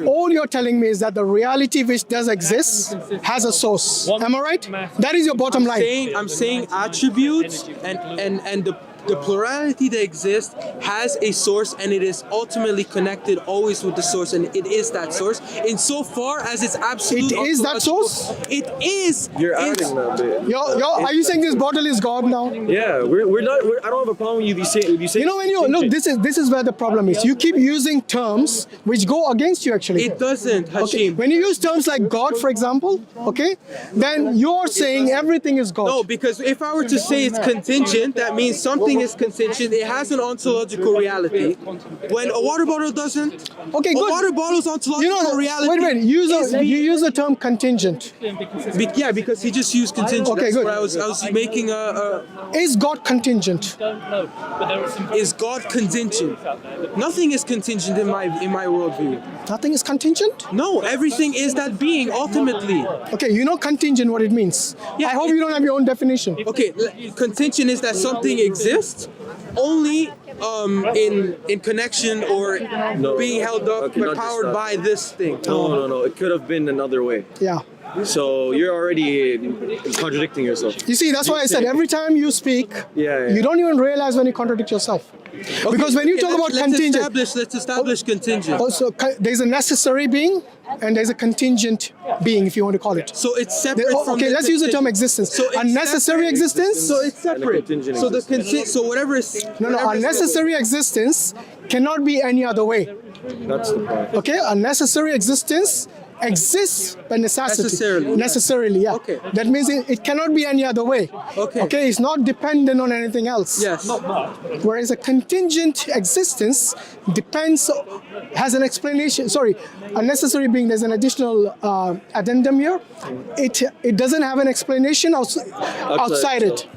all you're telling me is that the reality which does exist has a source. Am I right? That is your bottom line. I'm saying attributes and the plurality that exists has a source, and it is ultimately connected always with the source, and it is that source. Insofar as it's absolute. It is that source? It is. You're adding that bit. Are you saying this bottle is God now? Yeah, we're not. I don't have a problem with you saying. You know, when you look, this is where the problem is. You keep using terms which go against you. Actually, it doesn't, Hashim. Okay. When you use terms like God, for example, okay, then you're saying everything is God. No, because if I were to say it's contingent, that means something is contingent. It has an ontological reality. When a water bottle doesn't. Okay, good. A water bottle's ontological reality. Wait. You use the term contingent. Yeah, because he just used contingent. Okay, That's good. where I was making a. Is God contingent? Is God contingent? Nothing is contingent in my worldview. Nothing is contingent? No, everything is that being ultimately. Okay, you know contingent what it means. Yeah, I hope you don't have your own definition. Okay, contingent is that something exists only in connection or being held up or powered by this thing. No. It could have been another way. Yeah. So you're already contradicting yourself. You see, that's why I said every time you speak, you don't even realize when you contradict yourself. Okay, because when you talk about contingent, let's establish contingent. Also, there's a necessary being and there's a contingent being, if you want to call it. So it's separate from. Okay, let's use the term existence. So unnecessary existence. So it's separate. So the so whatever is. No. Unnecessary existence cannot be any other way. That's the point. Okay, unnecessary existence exists by necessity. Necessarily, yeah. Okay. That means it cannot be any other way. Okay, it's not dependent on anything else. Yes. Whereas a contingent existence has an explanation. Sorry, unnecessary being, there's an additional addendum here. It doesn't have an explanation outside it.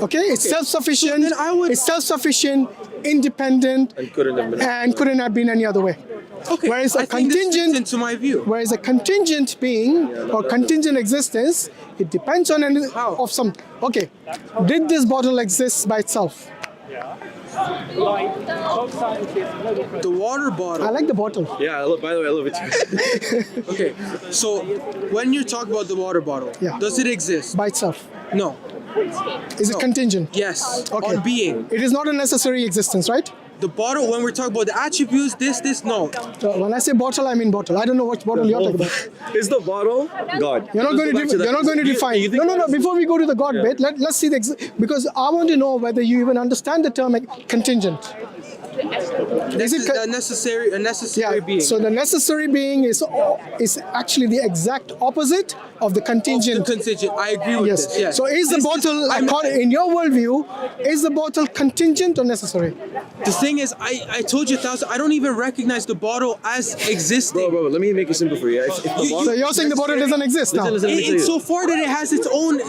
Okay, it's self-sufficient. It's self-sufficient, independent, and couldn't have been any other way. Okay. Whereas a contingent, into my view. Whereas a contingent being or contingent existence, it depends on of some. Okay, did this bottle exist by itself? The water bottle. I like the bottle. Yeah, by the way, I love it too. Okay, so when you talk about the water bottle, does it exist? By itself? No. Is it contingent? Yes. Okay. On being. It is not a necessary existence, right? The bottle, when we're talking about the attributes, this, no. So when I say bottle, I mean bottle. I don't know which bottle you're talking about. Is the bottle God? You're not going to define. No. Before we go to the God bit, let's see because I want to know whether you even understand the term contingent. Is it a necessary being? So the necessary being is actually the exact opposite of the contingent. I agree with this. Yes. So is the bottle, in your worldview, is the bottle contingent or necessary? The thing is, I told you 1,000. I don't even recognize the bottle as existing. Bro, let me make it simple for you. So you're saying the bottle doesn't exist now? It's so far that it has its own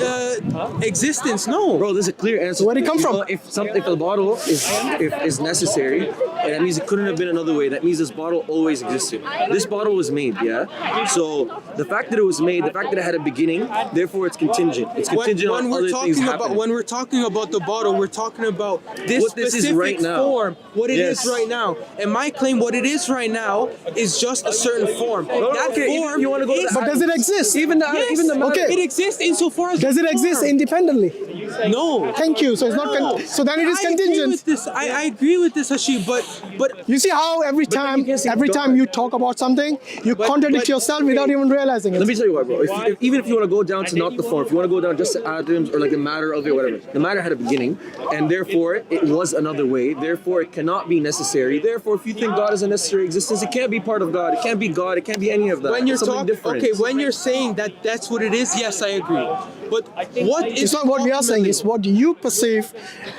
existence. No. Bro, there's a clear answer. Where'd it come from? If the bottle is necessary, and that means it couldn't have been another way. That means this bottle always existed. This bottle was made, yeah? So the fact that it was made, the fact that it had a beginning, therefore it's contingent. It's contingent on other things happening. When we're talking about the bottle, we're talking about this specific right form, what it is right now. And my claim, what it is right now, is just a certain form. That form, you want to go to but does it exist? Even the matter. It exists insofar as does it exist independently? No. Thank you. So it's not. So then it is contingent. I agree with this, Hashim. But you see how every time you talk about something, you contradict yourself without even realizing it. Let me tell you what, bro. Even if you want to go down to not the form, if you want to go down just to atoms or like the matter of it, whatever, the matter had a beginning, and therefore it was another way. Therefore, it cannot be necessary. Therefore, if you think God is a necessary existence, it can't be part of God. It can't be God. It can't be any of that. When you're talking, when you're saying that that's what it is, yes, I agree. But what is? It's not what we are saying. It's what you perceive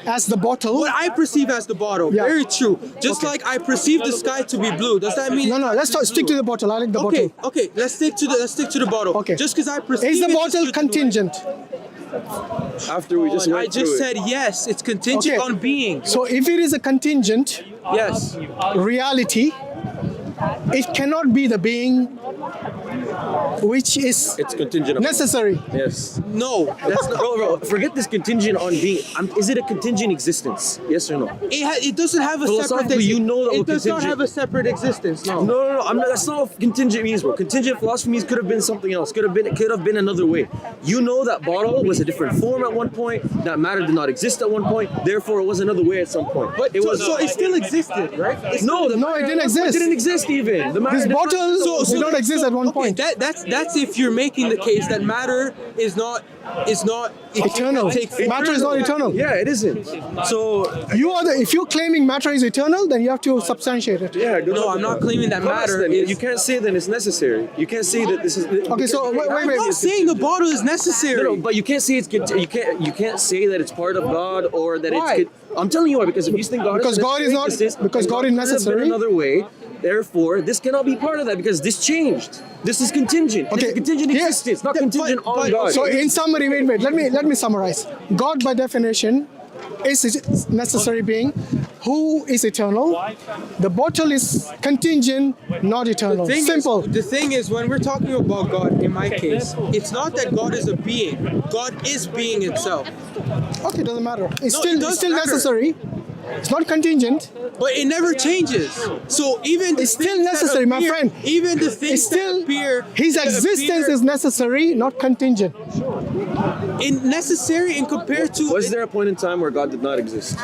as the bottle. What I perceive as the bottle. Yeah. Very true. Just like I perceive the sky to be blue. Does that mean? No. Let's stick to the bottle. I like the bottle. Okay. Let's stick to the bottle. Okay. Just because I perceive. Is the bottle contingent? After we just went I just said yes. It's contingent on being. So if it is a contingent, yes, reality, it cannot be the being which is It's contingent. necessary. Yes. No, That's not, bro. Forget this contingent on being. Is it a contingent existence? Yes or no? it doesn't have a separate. Philosophically, you know that it we're does not contingent. have a separate existence. No. No. That's not what contingent means, bro. Contingent philosophy means could have been something else. Could have been another way. You know that bottle was a different form at one point. That matter did not exist at one point. Therefore, it was another way at some point. But so it still existed, right? No, it didn't exist. It didn't exist even. The matter This did not- bottle did not exist at one point. That's if you're making the case that matter is not Eternal. Matter is not eternal. Yeah, it isn't. So If you're claiming matter is eternal, then you have to substantiate it. yeah, No, I'm not claiming that matter Then is. you can't say that it's necessary. You can't say that this is. Okay, so wait. I'm not saying the bottle is necessary. No, but you can't say you can't say that it's part of God or that Why? it's. I'm telling you why, because if you think God Because is God is not- existence, because then God is could have been necessary. another way. Therefore, this cannot be part of that because this changed. This is contingent. Okay, It's a contingent here- existence, not contingent on God. So in summary, wait. Let me summarize. God, by definition, is a necessary being who is eternal. The bottle is contingent, not eternal. Simple. The thing is, when we're talking about God, in my case, it's not that God is a being. God is being itself. Okay, doesn't matter. It's No, still it does still matter. necessary. It's not contingent. But it never changes. So even the It's still things that necessary, my appear- friend. Even the It's things still that appear, his that existence appear is necessary, not contingent. necessary in compared to. Was there a point in time where God did not exist?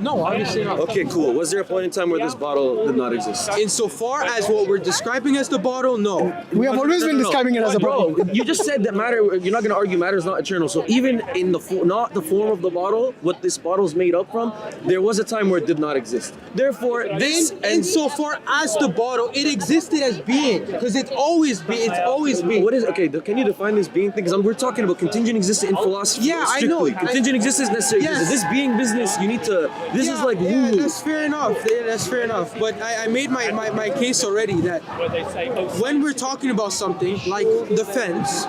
No, obviously not. Okay, cool. Was there a point in time where this bottle did not exist? Insofar as what we're describing as the bottle, no. We have always been describing it as a bottle. Bro, you just said that matter. You're not going to argue matter is not eternal. So even in not the form of the bottle, what this bottle is made up from, there was a time where it did not exist. Therefore, this Insofar as the bottle, it existed as being because it's always been. What is okay? Can you define this being thing? Because we're talking about contingent existence in philosophy. Yeah, I know. strictly. Contingent existence is necessary. Yes. Because this being business, you need to. This is like yeah, woo. that's fair enough. Yeah, that's fair enough. But I made my case already that when we're talking about something like the fence,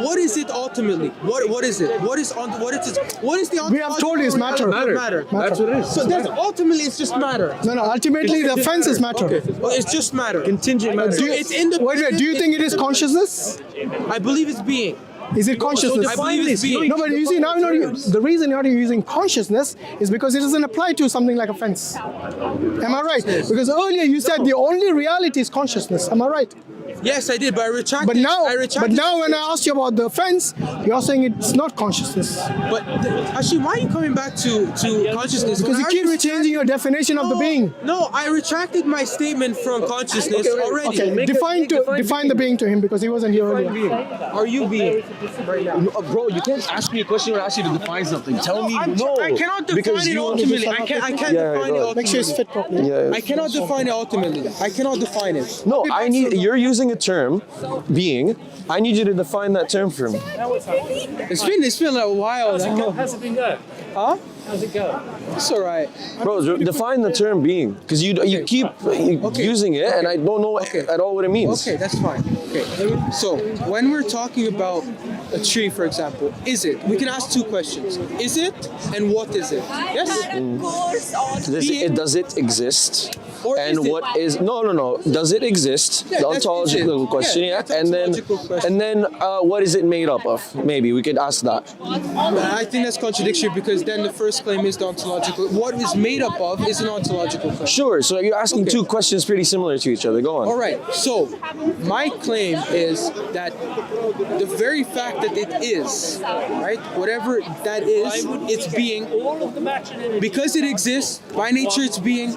what is it ultimately? What is it? What is the We have told you it's matter. Matter. That's what it is. So that's ultimately it's just matter. No. Ultimately, the fence is matter. Okay. Well, it's just matter. Contingent matter. So it's independent. Wait. Do you think it is consciousness? I believe it's being. Is it consciousness? I believe it's being. No, but you see, now the reason you're not using consciousness is because it doesn't apply to something like a fence. Am I right? Because earlier you said the only reality is consciousness. Am I right? Yes, I did, but I retracted. But now, I retracted. when I asked you about the fence, you're saying it's not consciousness. But actually, why are you coming back to consciousness? Because you keep changing your definition of the being. No, I retracted my statement from consciousness already. Okay, define the being to him because he wasn't here earlier. Are you being? Bro, you can't ask me a question or ask you to define something. Tell me no. I cannot define Because it you- ultimately. I can't define it ultimately. Make sure it's fit properly. Yeah. I cannot define it ultimately. I cannot define it. No, you're using a term, being. I need you to define that term for me. It's been a while. How's it been going? Huh? How's it going? It's alright. Bro, define the term being. Because you keep using it and I don't know at all what it means. Okay, that's fine. Okay. So when we're talking about a tree, for example, is it? We can ask two questions. Is it and what is it? Yes? Does it exist? Or And is it- what is no? Does it exist? Yeah, The that's ontological it. question, Yeah, yeah. that's And then ontological question. what is it made up of? Maybe we could ask that. I think that's contradictory because then the first claim is the ontological. What is made up of is an ontological claim. Sure. So you're asking two questions pretty similar to each other. Go on. All right. So my claim is that the very fact that it is, right, whatever that is, it's being, because it exists by nature. It's being.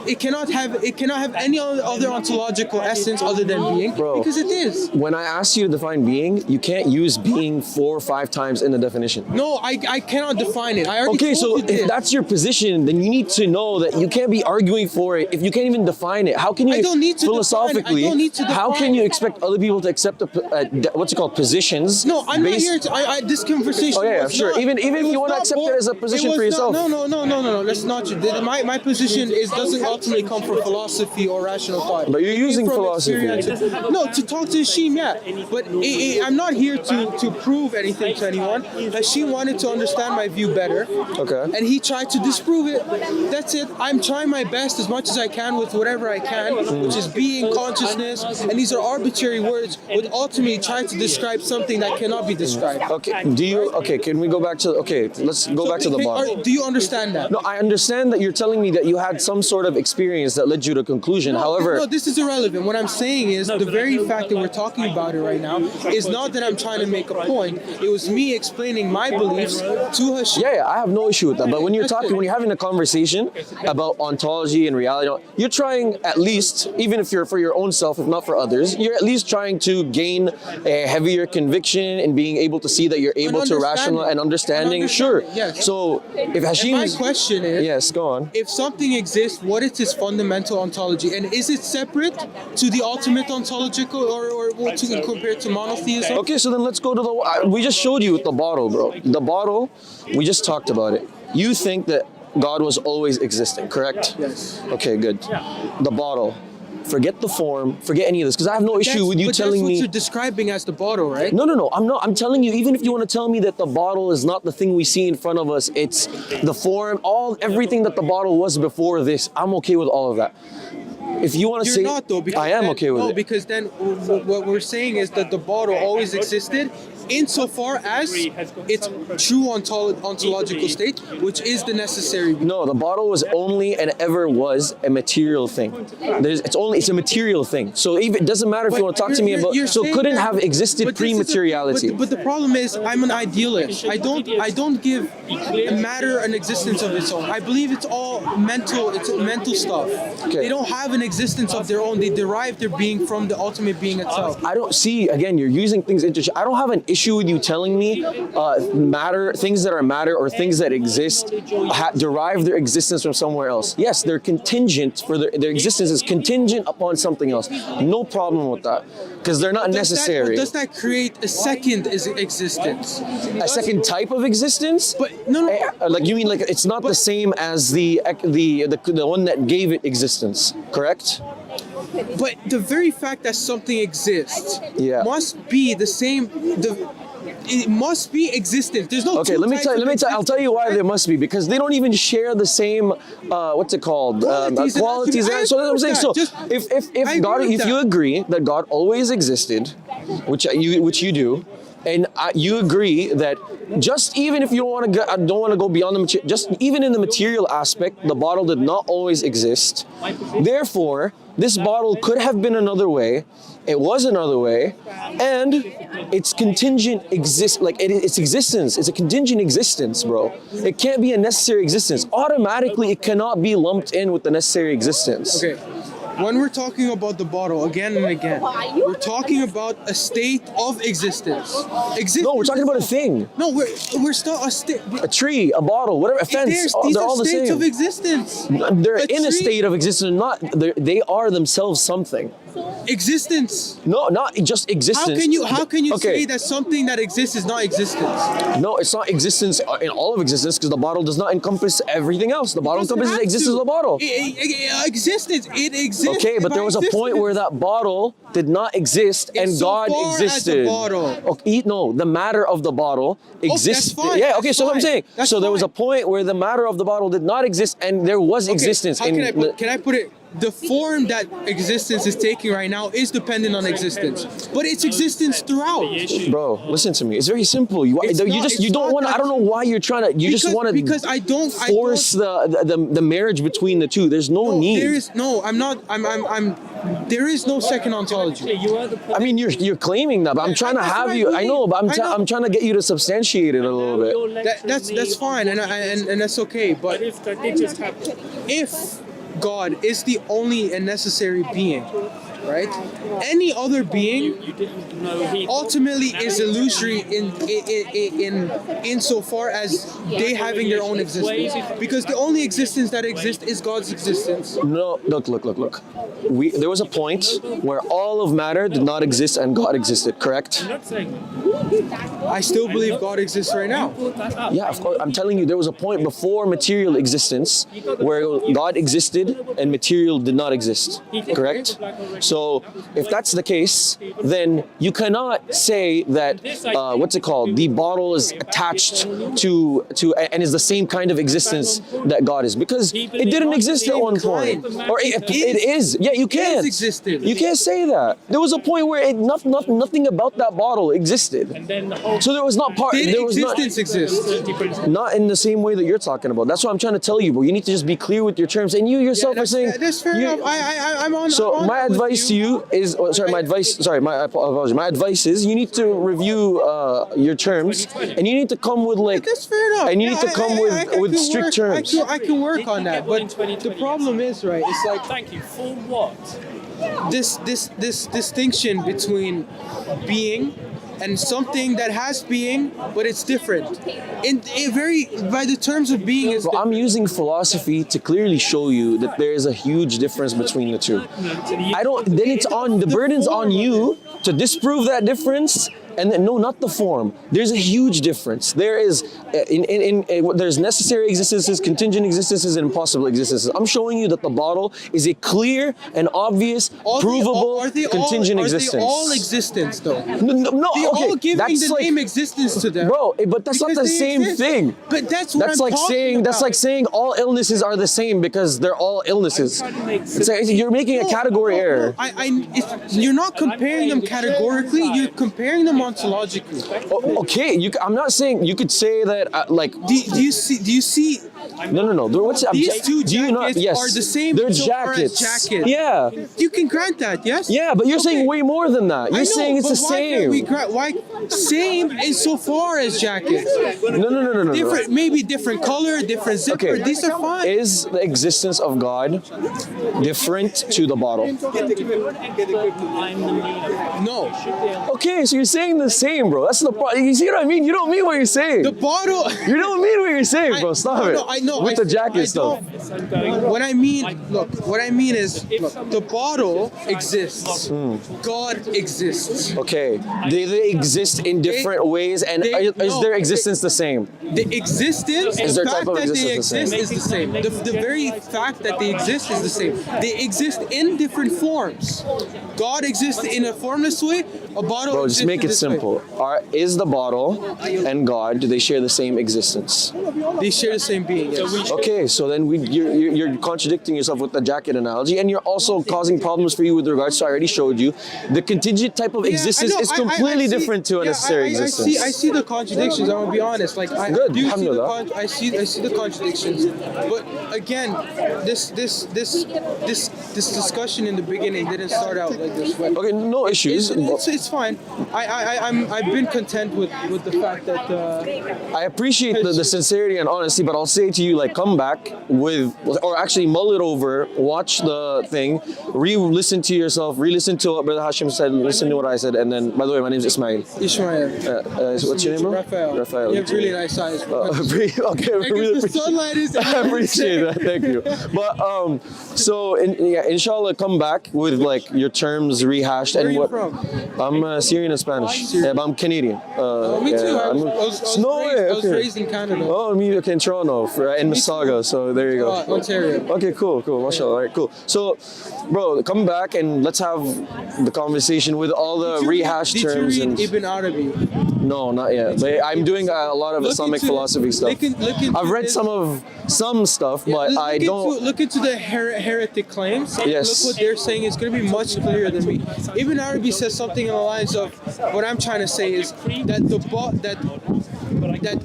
It cannot have any other ontological essence other than being, Bro. because it is. When I asked you to define being, you can't use being 4 or 5 times in the definition. No, I cannot define it. I already Okay, told so you if this. that's your position, then you need to know that you can't be arguing for it if you can't even define it. How can you I don't need to philosophically? define it. I don't need to How define can you it. expect other people to accept what's it called positions No, I'm I'm not based. here to, this conversation. Oh yeah, was sure. not- Even it if was you want to not accept born- it as a position was for yourself. No. That's not true. My position doesn't ultimately come from philosophy or rational thought. But you're It came using from philosophy. experience. No, to talk to Hashim, yeah. But I'm not here to prove anything to anyone. Hashim wanted to understand my view better. Okay. And he tried to disprove it. That's it. I'm trying my best as much as I can with whatever I can, which is being, consciousness, and these are arbitrary words, with ultimately trying to describe something that cannot be described. Okay. Do you? Okay. Can we go back to? Okay. Let's go back to the bottle. Do you understand that? No, I understand that you're telling me that you had some sort of experience that led you to a conclusion. However, No, this is irrelevant. What I'm saying is the very fact that we're talking about it right now is not that I'm trying to make a point. It was me explaining my beliefs to Hashim. yeah, I have no issue with that. But when you're talking, when you're having a conversation about ontology and reality, you're trying at least, even if you're for your own self, if not for others, you're at least trying to gain a heavier conviction and being able to see that you're able to rational and understanding. Sure. Yes. So if Hashim My is, question is, yes, go on. if something exists, what is its fundamental ontology? And is it separate to the ultimate ontological or to compared to monotheism? Okay, so then let's go to the. We just showed you with the bottle, bro. The bottle, we just talked about it. You think that God was always existing, correct? Yes. Okay, good. The bottle. Forget the form. Forget any of this, because I have no issue with you But telling that's what me. you're describing as the bottle, right? No. I'm not. I'm telling you. Even if you want to tell me that the bottle is not the thing we see in front of us, it's the form, everything that the bottle was before this. I'm okay with all of that. If you want to You're say, not though. Because I am then, okay with no, it. because then what we're saying is that the bottle always existed, insofar as its true ontological state, which is the necessary. No, the bottle was only and ever was a material thing. It's a material thing. So even, it doesn't matter if you want to talk to me about. So it couldn't have existed but this is pre-materiality. But the problem is, I'm an idealist. I don't give matter an existence of its own. I believe it's all mental. It's mental stuff. Okay. They don't have an existence of their own. They derive their being from the ultimate being itself. I don't see, again, you're using things I don't have an issue with you telling me matter, things that are matter or things that exist derive their existence from somewhere else. Yes, they're contingent, for their existence is contingent upon something else. No problem with that, because they're not necessary. Does that create a second existence? A second type of existence? But no. Like you mean like it's not the same as the one that gave it existence, correct? But the very fact that something exists must be the same. It must be existence. There's no. Okay, I'll tell you why there must be, because they don't even share the same what's it called qualities. So that's what I'm saying. So if God, if you agree that God always existed, which you do, and you agree that just even if you don't want to go beyond the material, just even in the material aspect, the bottle did not always exist. Therefore, this bottle could have been another way. It was another way, and its contingent its existence. It's a contingent existence, bro. It can't be a necessary existence. Automatically, it cannot be lumped in with the necessary existence. Okay. When we're talking about the bottle again and again, we're talking about a state of existence. No, we're talking about a thing. No, we're still a state. A tree, a bottle, whatever, a fence. These They're are all the states same. of existence. They're in a state of existence. They are themselves something. Existence. No, not just existence. How can you say that something that exists is not existence? No, it's not existence in all of existence, because the bottle does not encompass everything else. The bottle encompasses the existence of the bottle. Existence. It exists. Okay, but there was a point where that bottle did not exist and God existed. Okay, no, the matter of the bottle exists. That's fine. Yeah, okay, so what I'm saying. That's so there was a fine. point where the matter of the bottle did not exist and there was existence. How can I put it? The form that existence is taking right now is dependent on existence, but it's existence throughout. Bro, listen to me. It's very simple. You don't want. I don't know why you're trying to. You just want to because I don't force the marriage between the two. There's no need. There is no. I'm not. I'm. There is no second ontology. I mean, you're claiming that, but I'm trying to have you. I know, but I'm trying to get you to substantiate it a little bit. That's fine, and that's okay. But if God is the only and necessary being, right? Any other being ultimately is illusory insofar as they having their own existence. Because the only existence that exists is God's existence. No, look. There was a point where all of matter did not exist and God existed, correct? I still believe God exists right now. Yeah, of course. I'm telling you, there was a point before material existence where God existed and material did not exist. Correct? So if that's the case, then you cannot say that what's it called? The bottle is attached to and is the same kind of existence that God is, because it didn't exist at one point. Or it is. Yeah, you can't. You can't say that. There was a point where nothing about that bottle existed. So there was not part. Did There was existence exist? not in the same way that you're talking about. That's what I'm trying to tell you, bro. You need to just be clear with your terms. And you yourself are saying. That's fair enough. I'm on. So I'm on my with advice to you is, my apologies. My advice is you need to review your terms, and you need to come with like. That's fair enough. And you need to come with strict terms. I can work on that, but the problem is, right? It's like Thank you. For what? this distinction between being and something that has being, but it's different. In very by the terms of being is. Bro, I'm using philosophy to clearly show you that there is a huge difference between the two. Then it's on, the burden's on you to disprove that difference. And then, no, not the form. There's a huge difference. There is, there's necessary existences, contingent existences, and impossible existences. I'm showing you that the bottle is a clear and obvious, provable contingent existence. Are they all existence, though? No, They okay, all giving that's the like, name existence to them. bro, but that's not Because the they same exist. thing. But that's what That's I'm like talking saying about. that's like saying all illnesses are the same because they're all illnesses. It's like, you're making a category error. You're not comparing them categorically. You're comparing them ontologically. Okay, I'm not saying you could say that like. Do you see? No. These two do you not? jackets Yes, are the same they're so far as jackets. jackets. Yeah, You can grant that, yes? yeah, but you're saying way more than that. I You're know, saying it's but the why can't same. we why same insofar as jackets? No. Different, maybe different color, different zipper. Okay. These are fine. Is the existence of God different to the bottle? No, Okay, so you're saying the same, bro. That's the problem. You see what I mean? You don't mean what you're saying. the bottle. You don't mean what you're saying, bro. Stop it. I know. With the jacket stuff. What I mean is, look, the bottle exists. God exists. Okay, they exist in different ways, and is their existence the same? The existence, Is the their fact type of that they existence exist is the same. The very fact that they exist is the same. They exist in different forms. God exists in a formless way. A bottle Bro, exists just make in it this way. simple. Is the bottle and God, do they share the same existence? They share the same being. Yes. Okay, so then you're contradicting yourself with the jacket analogy, and you're also causing problems for you with regards to, I already showed you, the contingent type of existence is completely different to a necessary existence. I see the contradictions. I'm gonna be honest. Like I Good, do see alhamdulillah. I see the contradictions. But again, this discussion in the beginning didn't start out like this. But Okay, no issues. it's fine. I've been content with the fact that. I appreciate the sincerity and honesty, but I'll say to you, like, come back or actually mull it over, watch the thing, re-listen to yourself, re-listen to what Brother Hashim said, listen to what I said, and then, by the way, my name is Ismail. Ishmael. What's your name, bro? Raphael. You have really nice eyes. Okay, really the appreciate sunlight is. I appreciate that. Thank you. But so inshallah, come back with like your terms rehashed. Where and are you what from? I'm Syrian and Spanish. Yeah, but I'm Canadian. Me too. I was raised in Canada. Oh, me okay, in Toronto, in Mississauga. So there you go. Ontario. Okay, cool, mashallah. All right, cool. So, bro, come back and let's have the conversation with all the rehashed terms. Did you and read Ibn Arabi? No, not yet. But I'm doing a lot of Look Islamic into- philosophy stuff. look into I've read this. some stuff, but I don't. Look into the heretic claims. Yes. Look what they're saying. It's going to be much clearer than me. Ibn Arabi says something in the lines of, what I'm trying to say is that that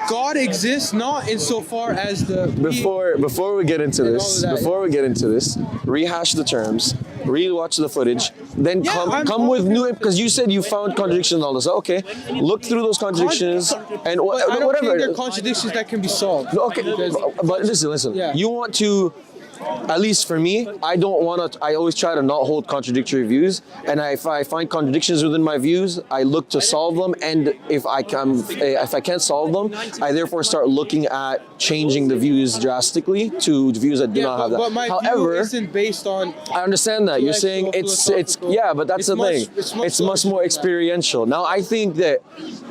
God exists not insofar as the Before we get into all of that. rehash the terms, re-watch the footage, then I'm come with open new, because you said you found contradictions and all this. Okay, look through those contradictions and But I don't whatever. think they're contradictions that can be solved. Okay, but listen. Yeah. You want to at least for me, I don't want to. I always try to not hold contradictory views, and if I find contradictions within my views, I look to solve them. And if I can't solve them, I therefore start looking at changing the views drastically to views that do not have that. But my However, view isn't based on. I understand that you're saying it's yeah, but that's the thing. It's much more experiential. Now I think that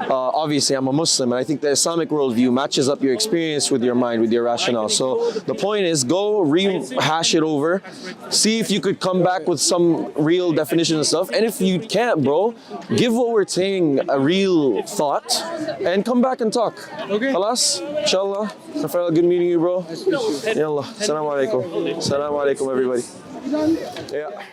obviously I'm a Muslim, and I think the Islamic worldview matches up your experience with your mind, with your rationale. So the point is, go rehash it over, see if you could come back with some real definition and stuff. And if you can't, bro, give what we're saying a real thought, and come back and talk. Okay. Khalas, inshallah. I felt good meeting you, bro. Yallah. Assalamu alaikum. Assalamu alaikum, everybody. Yeah.